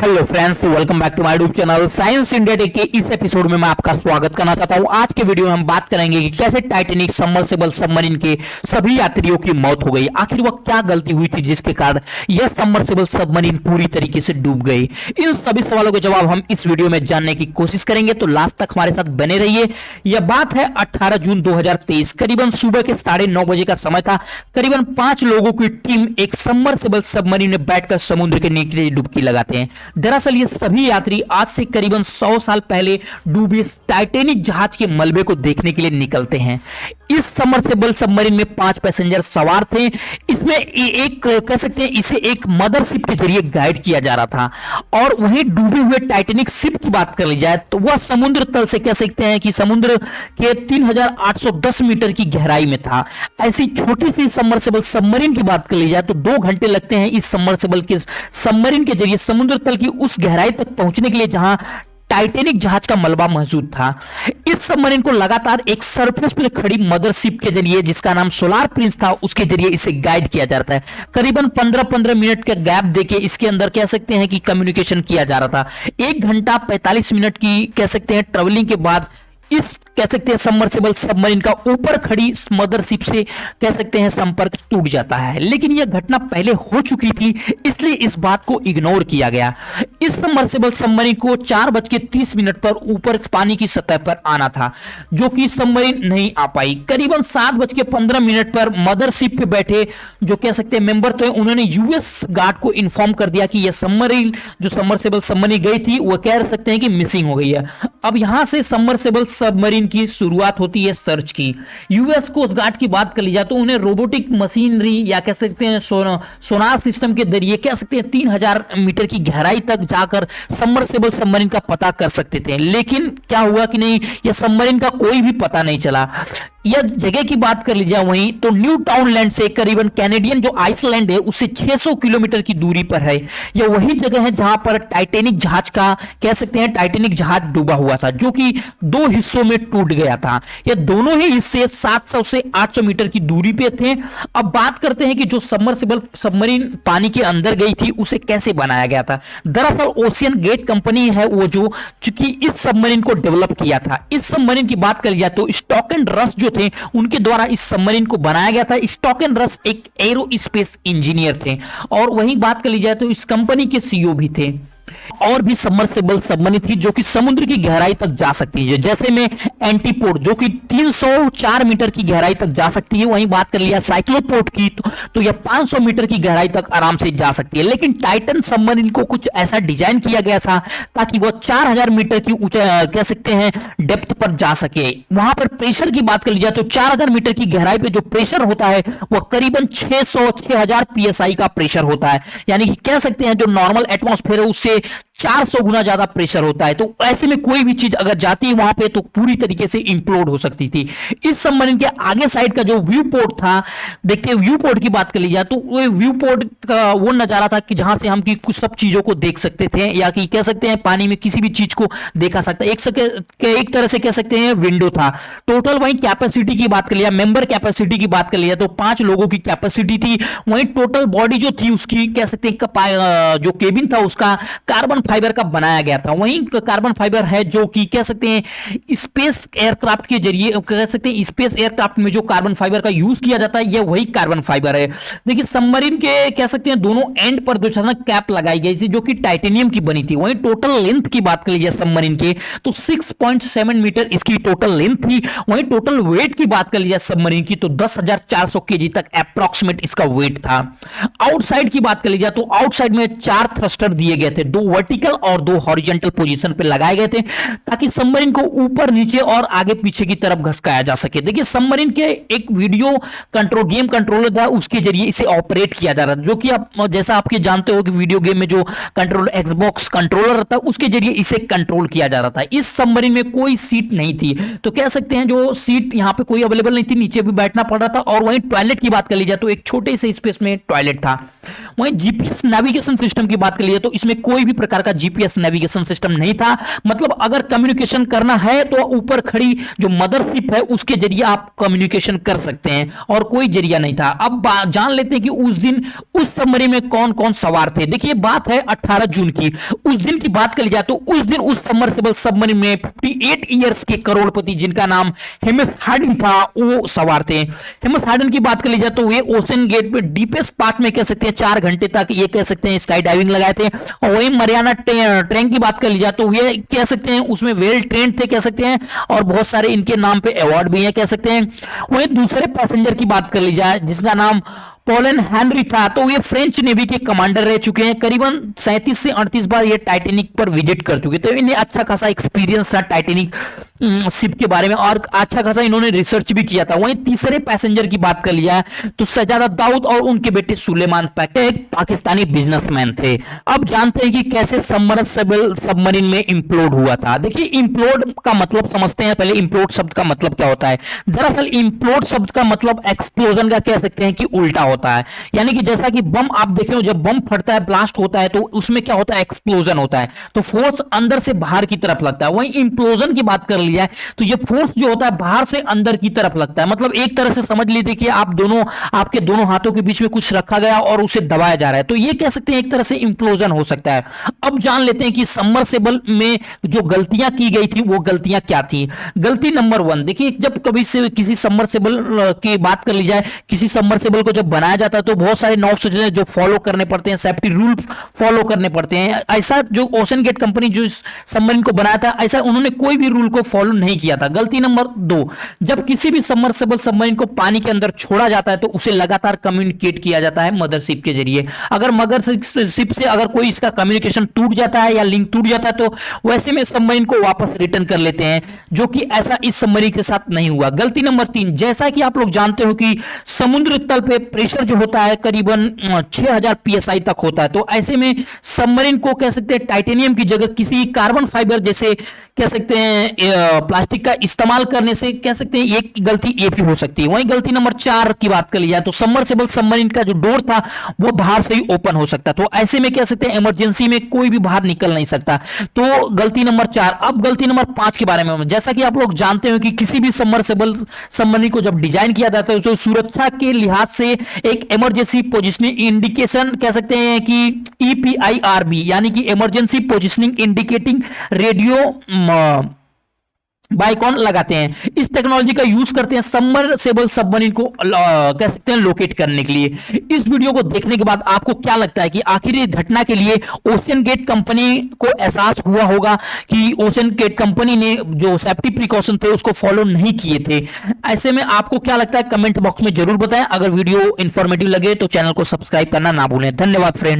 Hello friends, तो welcome back to my YouTube channel science India tech के इस episode में मैं आपका स्वागत करना चाहता हूं। आज के वीडियो में हम बात करेंगे कि कैसे टाइटैनिक सबमर्सिबल सबमरीन के सभी यात्रियों की मौत हो गई। आखिर वह क्या गलती हुई थी जिसके कारण यह सबमर्सिबल सबमरीन पूरी तरीके से डूब गई। इन सभी सवालों के जवाब हम इस वीडियो में जानने की कोशिश करेंगे, तो लास्ट तक हमारे साथ बने रहिए। यह बात है 18 जून 2023, करीबन सुबह के 9:30 बजे का समय था। करीबन 5 लोगों की टीम एक सबमर्सिबल सबमरीन में बैठकर समुद्र के नीचे डुबकी लगाते हैं। दरअसल ये सभी यात्री आज से करीबन 100 साल पहले डूबे टाइटैनिक जहाज के मलबे को देखने के लिए निकलते हैं। इस सबमर्सिबल सबमरीन में 5 पैसेंजर सवार थे। इसमें एक कह सकते हैं इसे एक मदरशिप के जरिए गाइड किया जा रहा था। और वहीं डूबे हुए टाइटैनिक शिप की बात कर ली जाए तो वह समुद्र तल से कह सकते हैं कि समुद्र के 3810 मीटर की गहराई में था। ऐसी छोटी सी सबमर्सिबल सबमरीन की बात कर ली जाए तो 2 घंटे लगते हैं इस सबमर्सिबल के सबमरीन के जरिए समुद्र तल की उस गहराई तक पहुंचने के लिए जहां टाइटैनिक जहाज का मलबा मौजूद था। इस सबमरीन को लगातार एक सरफेस पर खड़ी मदरशिप के जरिए, जिसका नाम सोलार प्रिंस था, उसके जरिए इसे गाइड किया जाता है। करीबन 15-15 मिनट का गैप देके इसके अंदर कह सकते हैं कि कम्युनिकेशन किया जा रहा था। 1 घंटा 45 मिनट की कह सकते हैं ट्रेवलिंग के बाद इस कह सकते हैं सबमर्सिबल सबमरीन का ऊपर खड़ी मदरशिप से कह सकते हैं संपर्क टूट जाता है। लेकिन यह घटना पहले हो चुकी थी, इसलिए इस बात को इग्नोर किया गया। इस सबमर्सिबल सबमरीन को 4:30 पर ऊपर पानी की सतह पर आना था, जो कि सबमरीन नहीं आ पाई। करीबन 7:15 पर मदरशिप पे बैठे जो कह सकते हैं मेंबर थे, उन्होंने यूएस गार्ड को इन्फॉर्म कर दिया कि यह सबमरीन जो सबमर्सिबल सबमरीन गई थी वह कह सकते हैं कि मिसिंग हो गई है। अब यहां से सबमर्सिबल सबमरीन की शुरुआत होती है सर्च की। यूएस कोस्ट गार्ड की बात कर ली जाए तो उन्हें रोबोटिक मशीनरी या कह सकते हैं सोनार सिस्टम के जरिए कह सकते हैं 3000 मीटर की गहराई तक जाकर सबमर्सिबल सबमरीन का पता कर सकते थे। लेकिन क्या हुआ कि नहीं, यह सबमरीन का कोई भी पता नहीं चला। यह जगह की बात कर लीजिए वहीं तो न्यू टाउन लैंड से करीबन कैनेडियन जो आइसलैंड है उससे 600 किलोमीटर की दूरी पर है। यह वही जगह है जहां पर टाइटैनिक जहाज का कह सकते हैं टाइटैनिक जहाज डूबा हुआ था, जो कि 2 हिस्सों में टूट गया था। यह दोनों ही हिस्से 700 से 800 मीटर की दूरी पे थे। अब बात करते हैं कि जो सबमर्सिबल सबमरीन पानी के अंदर गई थी उसे कैसे बनाया गया था। दरअसल ओशियन गेट कंपनी है वो जो चूंकि इस सबमरीन को डेवलप किया था। इस सबमरीन की बात कर लिया तो स्टॉक एंड रस जो थे उनके द्वारा इस सबमरीन को बनाया गया था। स्टॉक एंड रस एक एरोस्पेस इंजीनियर थे और वहीं बात कर ली जाए तो इस कंपनी के सीईओ भी थे। और भी सबमर्सिबल सबमरीन थी जो कि समुद्र की गहराई तक जा सकती है, जैसे में एंटीपोर्ट जो कि 304 मीटर की गहराई तक जा सकती है। वहीं बात कर लिया साइक्लोपोर्ट की तो यह 500 मीटर की गहराई तक आराम से जा सकती है। लेकिन टाइटन सबमरीन को कुछ ऐसा डिजाइन किया गया था ताकि वह 4000 मीटर की ऊंचाई कह सकते हैं डेप्थ पर जा सके। वहां पर प्रेशर की बात कर ली जाए तो 4000 मीटर की गहराई पे जो प्रेशर होता है वह करीबन 6000 पीएसआई का प्रेशर होता है। यानी कि कह सकते हैं जो नॉर्मल एटमॉस्फेयर है उससे 400 गुना ज्यादा प्रेशर होता है। तो ऐसे में कोई भी चीज अगर जाती है वहां पे तो पूरी तरीके से इंप्लोड हो सकती थी। इस सबमरीन के आगे साइड का जो व्यू पोर्ट था, देखते व्यू पोर्ट की बात कर ली जाए तो वो व्यू पोर्ट का वो नजारा था कि जहां से हम की कुछ सब चीजों को देख सकते थे, या कि कह सकते हैं पानी में किसी भी चीज को देखा सकता है। एक तरह से कह सकते हैं विंडो था। टोटल वहीं कैपेसिटी की बात कर लिया, मेंबर कैपेसिटी की बात कर लिया तो 5 लोगों की कैपेसिटी थी। वहीं टोटल बॉडी जो थी उसकी कह सकते हैं जो केबिन था उसका कार्बन फाइबर का बनाया गया था। वहीं कार्बन फाइबर है जो कि कह सकते हैं स्पेस एयरक्राफ्ट के जरिए कह सकते हैं स्पेस एयरक्राफ्ट में जो कार्बन फाइबर का यूज किया जाता है यह वही कार्बन फाइबर है। देखिए सबमरीन के कह सकते हैं दोनों एंड पर दो कैप लगाई गई थी जो कि टाइटेनियम की बनी थी। वहीं टोटल लेंथ की बात कर लीजिए सबमरीन के तो 6.7 मीटर इसकी टोटल लेंथ थी। वहीं टोटल वेट की बात कर लीजिए सबमरीन की तो 10,400 केजी तक अप्रॉक्सीमेट इसका वेट था। आउटसाइड की बात कर लीजिए तो आउटसाइड में 4 थ्रस्टर दिए गए थे, 2 वर्टिकल और 2 हॉरिजॉन्टल पोजीशन पे लगाए गए थे ताकि सबमरीन को ऊपर नीचे और आगे पीछे की तरफ घसकाया जा सके। देखिए सबमरीन के एक वीडियो कंट्रोल गेम कंट्रोलर था उसके जरिए इसे ऑपरेट किया जा रहा था, जो कि आप जैसा आपके जानते हो कि वीडियो गेम में जो कंट्रोल एक्सबॉक्स कंट्रोलर रहता है उसके जरिए इसे कंट्रोल किया जा रहा था। इस सबमरीन में कोई सीट नहीं थी, तो कह सकते हैं जो सीट यहां पे कोई अवेलेबल नहीं थी, नीचे भी बैठना पड़ रहा था। और वहीं टॉयलेट की बात कर ली जाए तो एक छोटे से स्पेस में टॉयलेट था। वहीं जीपीएस नेविगेशन सिस्टम की बात कर ली जाए तो इसमें कोई भी प्रकार प्रकार का जीपीएस नेविगेशन सिस्टम नहीं था। मतलब अगर कम्युनिकेशन करना है तो ऊपर खड़ी जो मदरशिप है उसके जरिए आप कम्युनिकेशन कर सकते हैं और कोई जरिया नहीं था। अब जान लेते हैं कि उस दिन उस सबमरीन में कौन कौन सवार थे। देखिए बात है 18 जून की, उस दिन की बात कर ली जाए तो उस दिन उस सबमर्सिबल सबमरीन में 58 इयर्स के करोड़पति जिनका नाम हेमिस हार्डिन था वो सवार थे। हेमिस हार्डिन की बात कर ली जाए तो वे ओशन गेट में डीपेस्ट पार्ट में कह सकते हैं 4 घंटे तक ये कह सकते हैं स्काई डाइविंग लगाए थे। और वही मरियाना ट्रेंक की बात कर ली जाए तो ये कह सकते हैं उसमें वेल ट्रेंड थे कह सकते हैं और बहुत सारे इनके नाम पे अवार्ड भी है कह सकते हैं। वही दूसरे पैसेंजर की बात कर ली जाए जिसका नाम पॉलन हेनरी था तो ये फ्रेंच नेवी के कमांडर रह चुके हैं। करीबन 37 से 38 बार ये टाइटैनिक पर विजिट कर चुके तो इन्हें अच्छा खासा एक्सपीरियंस था टाइटैनिक शिप के बारे में और अच्छा खासा इन्होंने रिसर्च भी किया था। वहीं तीसरे पैसेंजर की बात कर लिया तो सजादा दाऊद और उनके बेटे सुलेमान पैके एक पाकिस्तानी बिजनेसमैन थे। अब जानते हैं कि कैसे सबमर्सिबल सबमरीन में इंप्लोड हुआ था। देखिए इंप्लोड का मतलब समझते हैं पहले। इंप्लोड शब्द का मतलब क्या होता है? दरअसल इंप्लोड शब्द का मतलब एक्सप्लोजन का कह सकते हैं कि उल्टा होता है। यानी कि जैसा कि बम आप देखें हो जब बम फटता है ब्लास्ट होता है तो उसमें क्या होता है? एक्सप्लोजन होता है तो फोर्स अंदर से बाहर की तरफ लगता है। वहीं इंप्लोजन की बात कर लिया है तो ये फोर्स जो होता है बाहर से अंदर की तरफ लगता है। मतलब एक तरह से समझ लीजिए कि आपके दोनों हाथों के बीच में कुछ रखा गया और उसे दबाया जा रहा है तो ये कह सकते हैं एक तरह से इंप्लोजन हो सकता है। अब जान लेते हैं कि सबमर्सिबल में जो गलतियां की गई थी वो गलतियां क्या थी। गलती नंबर 1, देखिए जब कभी से किसी सबमर्सिबल की बात कर ली जाए, किसी सबमर्सिबल को जब बनाया जाता है तो बहुत सारे नॉर्म्स जो फॉलो करने पड़ते हैं, सेफ्टी रूल फॉलो करने पड़ते हैं। ऐसा जो ओशन गेट कंपनी जो इस सबमरीन को बनाया था ऐसा उन्होंने कोई भी रूल को फॉलो नहीं किया था। गलती नंबर 2, जब किसी भी सबमर्सिबल सबमरीन को पानी के अंदर छोड़ा जाता है तो उसे लगातार कम्युनिकेट किया जाता है मदरशिप के जरिए। अगर मदरशिप से अगर कोई इसका कम्युनिकेशन टूट जाता है या लिंक टूट जाता है तो वैसे में सबमरीन को वापस रिटर्न कर लेते हैं, जो कि ऐसा इस सबमरीन के साथ नहीं हुआ। गलती नंबर 3, जैसा कि आप लोग जानते हो कि समुद्र तल पे प्रेशर जो होता है करीबन 6000 psi तक होता है तो ऐसे में सबमरीन को कह सकते हैं टाइटेनियम की जगह किसी कार्बन फाइबर जैसे कह सकते हैं प्लास्टिक का इस्तेमाल करने से कह सकते हैं एक गलती ये भी हो सकती है। वहीं गलती नंबर 4 की बात कर ली जाए तो सबमर्सिबल सबमरीन का जो डोर था वो बाहर से ही ओपन हो सकता तो ऐसे में कह सकते हैं इमरजेंसी में कोई भी बाहर निकल नहीं सकता। तो गलती नंबर 4। अब गलती नंबर 5 के बारे में, जैसा कि आप लोग जानते हो कि किसी भी सबमर्सिबल सबमरीन को जब डिजाइन किया जाता है तो सुरक्षा के लिहाज से एक इमरजेंसी पोजिशनिंग इंडिकेशन कह सकते हैं कि EPIRB यानी कि इमरजेंसी पोजिशनिंग इंडिकेटिंग रेडियो बाइकॉन लगाते हैं। इस टेक्नोलॉजी का यूज करते हैं सबमर्सिबल सबमरीन को कह सकते हैं लोकेट करने के लिए। इस वीडियो को देखने के बाद आपको क्या लगता है कि आखिर इस घटना के लिए ओशन गेट कंपनी को एहसास हुआ होगा कि ओशन गेट कंपनी ने जो सेफ्टी प्रिकॉशन थे उसको फॉलो नहीं किए थे? ऐसे में आपको क्या लगता है कमेंट बॉक्स में जरूर बताएं। अगर वीडियो इंफॉर्मेटिव लगे तो चैनल को सब्सक्राइब करना ना भूलें। धन्यवाद फ्रेंड।